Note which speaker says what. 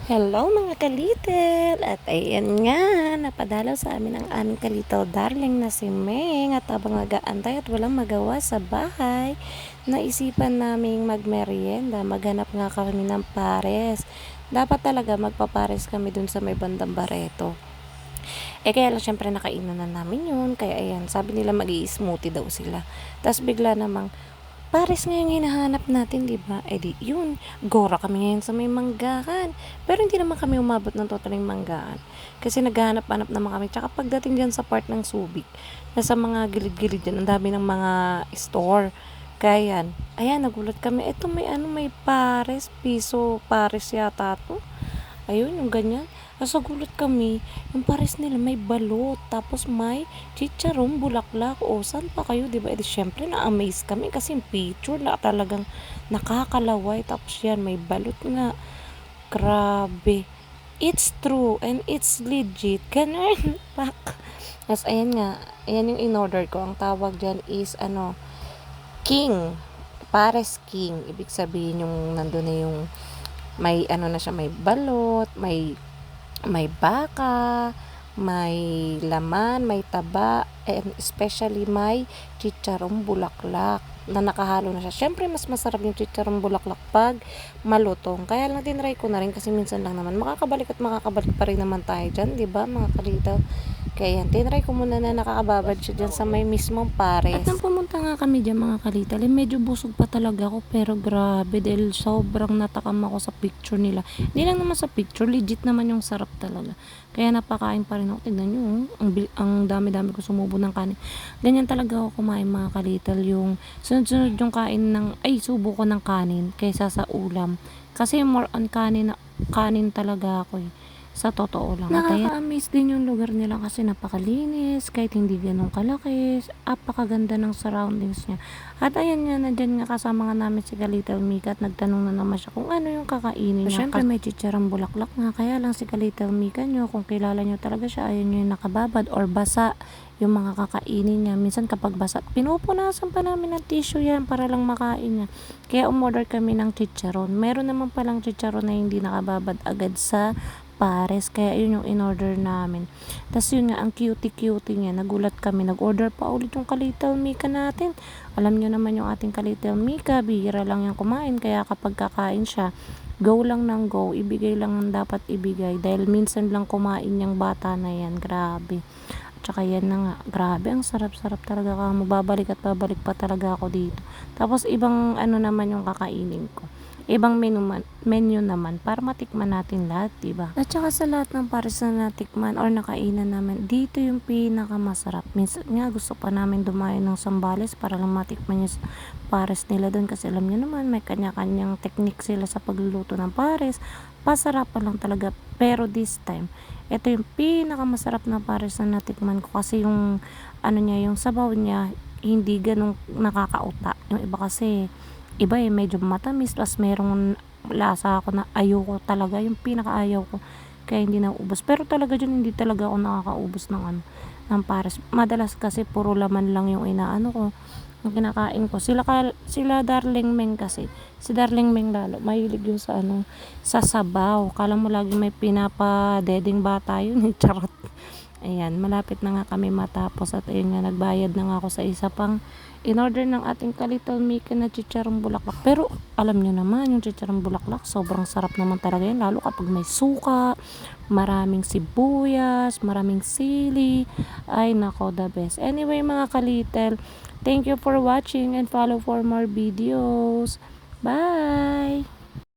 Speaker 1: Hello mga kalitel! At ayan nga, napadalaw sa amin ang aming kalitaw darling na si Meng. At habang nag-aantay at walang magawa sa bahay, naisipan naming magmerienda. Maghanap nga kami ng pares. Dapat talaga magpapares kami dun sa may bandang Bareto. Kaya lang syempre nakainan na namin yun. Kaya ayan, sabi nila mag-i-smoothie daw sila. Tapos bigla namang, pares nga yung hinahanap natin, di ba? Di, yun. Gora kami ngayon sa may manggahan. Pero hindi naman kami umabot ng totaling manggahan. Kasi naghahanap-hanap naman kami. Tsaka pagdating dyan sa part ng Subic, nasa mga gilid-gilid dyan, ang dami ng mga store. Kaya yan. Ayan, nagulat kami. Ito may pares. Piso pares yata to. Ayun, yung ganyan. Nasa gulat kami, yung pares nila may balot, tapos may chicharon, bulaklak, o saan pa kayo, diba? Syempre, na-amaze kami kasi yung picture na talagang nakakalaway, tapos yan, may balot nga. Grabe. It's true, and it's legit. Ganun, pak. Tapos, ayan nga, ayan yung in-order ko. Ang tawag dyan is, king. Pares king. Ibig sabihin yung nandun na yung may na siya, may balot, may baka, may laman, may taba, and especially may chicharong bulaklak na nakahalo na siya. Syempre, mas masarap yung chicharong bulaklak pag malutong. Kaya lang tinry ko na rin kasi minsan lang naman makakabalik pa rin naman tayo dyan, di ba mga kalitaw? Kaya yan, tinry ko muna na nakakababad siya dyan sa may mismong pares. At nang pumunta nga kami dyan mga kalital, medyo busog pa talaga ako, pero grabe dahil sobrang natakam ako sa picture nila. Hindi lang naman sa picture, legit naman yung sarap talaga. Kaya napakain pa rin ako. Tignan nyo, ang dami-dami ko sumubo ng kanin. Ganyan talaga ako kumain mga kalital, yung sunod-sunod yung subo ko ng kanin kaysa sa ulam. Kasi more on kanin talaga ako eh. Sa totoo lang. Nakaka-amaze din yung lugar nila kasi napakalinis, kahit hindi ganun kalaki, apakaganda ng surroundings niya. At ayan nga, nandyan nga kasama nga namin si Little Mika at nagtanong na naman siya kung ano yung kakainin niya. Siyempre may chicharang bulaklak nga, kaya lang si Little Mika nyo, kung kilala nyo talaga siya, ayun yung nakababad or basa yung mga kakainin niya. Minsan kapag basa, pinupunasan pa namin ng tissue yan para lang makain niya. Kaya umorder kami ng chicharon. Meron naman palang chicharon na hindi nakababad agad sa pares, kaya yun yung in-order namin. Tapos yun nga, ang cutie-cutie niya, nagulat kami, nag-order pa ulit yung Kalital Mika natin. Alam nyo naman yung ating Kalital Mika, bihira lang yung kumain, kaya kapag kakain siya, go lang ng go, ibigay lang ang dapat ibigay, dahil minsan lang kumain yung bata na yan, grabe. At saka yan na nga, grabe, ang sarap-sarap talaga ka, mababalik at babalik pa talaga ako dito. Tapos ibang naman yung kakainin ko, ibang menu naman para matikman natin lahat, diba? At saka sa lahat ng pares na natikman or nakainan namin, dito yung pinakamasarap. Minsan nga gusto pa namin dumayo ng Sambales para lang matikman yung pares nila doon, kasi alam nyo naman may kanya-kanyang technique sila sa pagluluto ng pares. Pasarapan lang talaga, pero this time ito yung pinakamasarap na pares na natikman ko, kasi yung yung sabaw niya hindi ganong nakakauta. Yung iba kasi medyo matamis, plus merong lasa ako na ayoko talaga, yung pinakaayaw ko, kaya hindi na ubos. Pero talaga dyan hindi talaga ako nakakaubos ng pares. Madalas kasi puro laman lang yung ko, yung kinakain ko. Sila Darling Meng kasi, si Darling Meng lalo mahilig yung sa sabaw. Kala mo lagi may pinapadeding bata yun, charot. Ayan, malapit na nga kami matapos, at ayun nga, nagbayad na nga ako sa isa pang in-order ng ating Kalital Mika na chicharong bulaklak. Pero alam nyo naman, yung chicharong bulaklak, sobrang sarap naman talaga yan, lalo kapag may suka, maraming sibuyas, maraming sili. Ay nako, the best. Anyway mga Kalital, thank you for watching and follow for more videos. Bye!